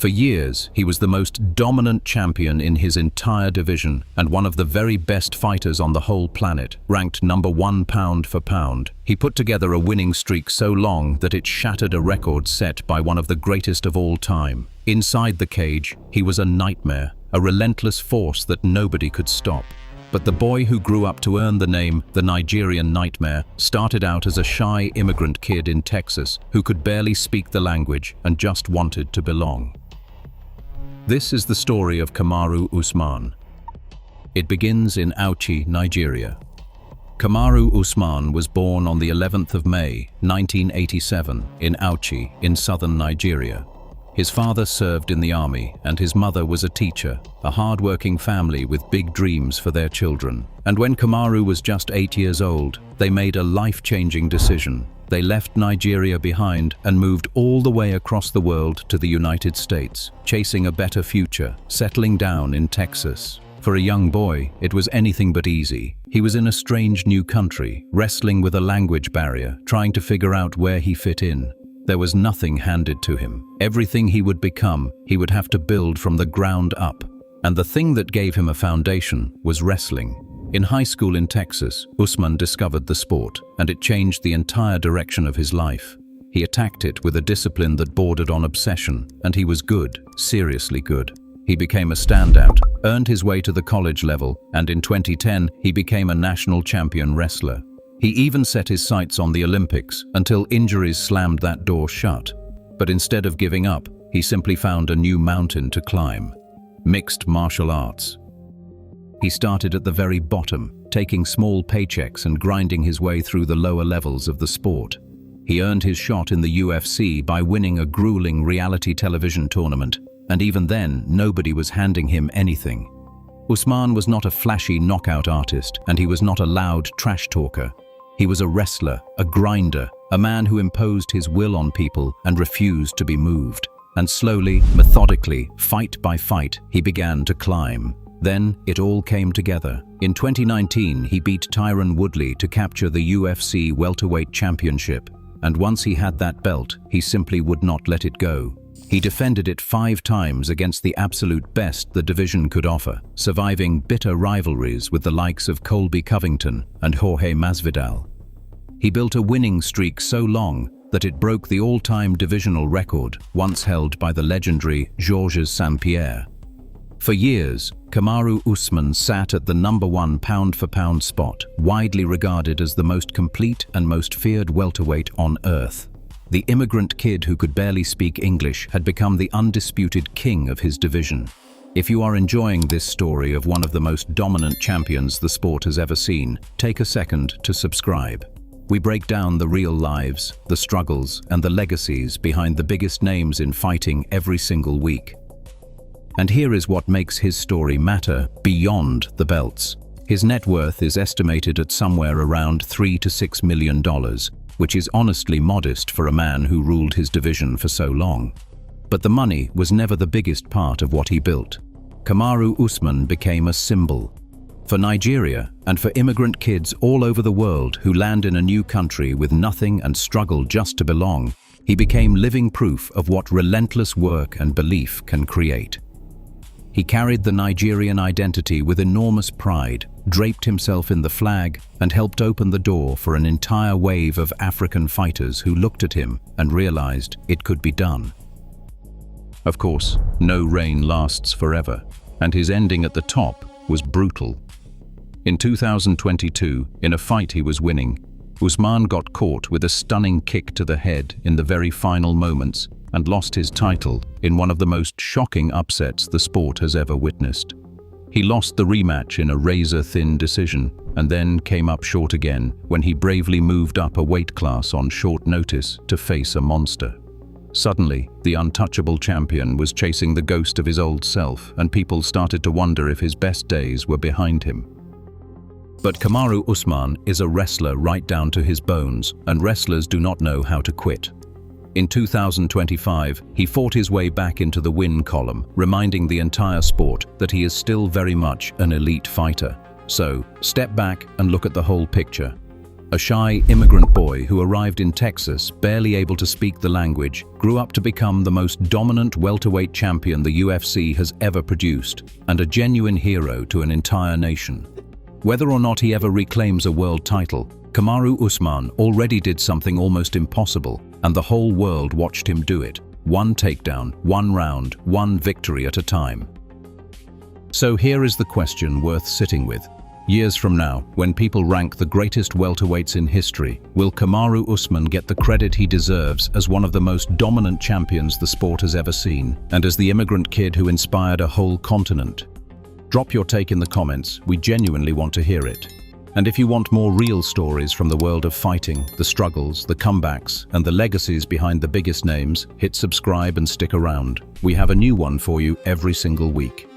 For years, he was the most dominant champion in his entire division and one of the very best fighters on the whole planet, ranked #1 pound for pound. He put together a winning streak so long that it shattered a record set by one of the greatest of all time. Inside the cage, he was a nightmare, a relentless force that nobody could stop. But the boy who grew up to earn the name the Nigerian Nightmare started out as a shy immigrant kid in Texas who could barely speak the language and just wanted to belong. This is the story of Kamaru Usman. It begins in Auchi, Nigeria. Kamaru Usman was born on the 11th of May, 1987, in Auchi, in southern Nigeria. His father served in the army, and his mother was a teacher, a hard-working family with big dreams for their children. And when Kamaru was just 8 years old, they made a life-changing decision. They left Nigeria behind and moved all the way across the world to the United States, chasing a better future, settling down in Texas. For a young boy, it was anything but easy. He was in a strange new country, wrestling with a language barrier, trying to figure out where he fit in. There was nothing handed to him. Everything he would become, he would have to build from the ground up. And the thing that gave him a foundation was wrestling. In high school in Texas, Usman discovered the sport, and it changed the entire direction of his life. He attacked it with a discipline that bordered on obsession, and he was good, seriously good. He became a standout, earned his way to the college level, and in 2010, he became a national champion wrestler. He even set his sights on the Olympics until injuries slammed that door shut. But instead of giving up, he simply found a new mountain to climb: mixed martial arts. He started at the very bottom, taking small paychecks and grinding his way through the lower levels of the sport. He earned his shot in the UFC by winning a grueling reality television tournament, and even then, nobody was handing him anything. Usman was not a flashy knockout artist, and he was not a loud trash talker. He was a wrestler, a grinder, a man who imposed his will on people and refused to be moved. And slowly, methodically, fight by fight, he began to climb. Then it all came together. In 2019, he beat Tyron Woodley to capture the UFC Welterweight Championship. And once he had that belt, he simply would not let it go. He defended it 5 times against the absolute best the division could offer, surviving bitter rivalries with the likes of Colby Covington and Jorge Masvidal. He built a winning streak so long that it broke the all-time divisional record once held by the legendary Georges St-Pierre. For years, Kamaru Usman sat at the #1 pound-for-pound spot, widely regarded as the most complete and most feared welterweight on earth. The immigrant kid who could barely speak English had become the undisputed king of his division. If you are enjoying this story of one of the most dominant champions the sport has ever seen, take a second to subscribe. We break down the real lives, the struggles, and the legacies behind the biggest names in fighting every single week. And here is what makes his story matter beyond the belts. His net worth is estimated at somewhere around $3 to $6 million, which is honestly modest for a man who ruled his division for so long. But the money was never the biggest part of what he built. Kamaru Usman became a symbol. For Nigeria, and for immigrant kids all over the world who land in a new country with nothing and struggle just to belong, he became living proof of what relentless work and belief can create. He carried the Nigerian identity with enormous pride, draped himself in the flag, and helped open the door for an entire wave of African fighters who looked at him and realized it could be done. Of course, no reign lasts forever, and his ending at the top was brutal. In 2022, in a fight he was winning, Usman got caught with a stunning kick to the head in the very final moments and lost his title in one of the most shocking upsets the sport has ever witnessed. He lost the rematch in a razor-thin decision and then came up short again when he bravely moved up a weight class on short notice to face a monster. Suddenly, the untouchable champion was chasing the ghost of his old self, and people started to wonder if his best days were behind him. But Kamaru Usman is a wrestler right down to his bones, and wrestlers do not know how to quit. In 2025, he fought his way back into the win column, reminding the entire sport that he is still very much an elite fighter. So, step back and look at the whole picture. A shy immigrant boy who arrived in Texas, barely able to speak the language, grew up to become the most dominant welterweight champion the UFC has ever produced, and a genuine hero to an entire nation. Whether or not he ever reclaims a world title, Kamaru Usman already did something almost impossible, and the whole world watched him do it. One takedown, one round, one victory at a time. So here is the question worth sitting with. Years from now, when people rank the greatest welterweights in history, will Kamaru Usman get the credit he deserves as one of the most dominant champions the sport has ever seen, and as the immigrant kid who inspired a whole continent? Drop your take in the comments, we genuinely want to hear it. And if you want more real stories from the world of fighting, the struggles, the comebacks, and the legacies behind the biggest names, hit subscribe and stick around. We have a new one for you every single week.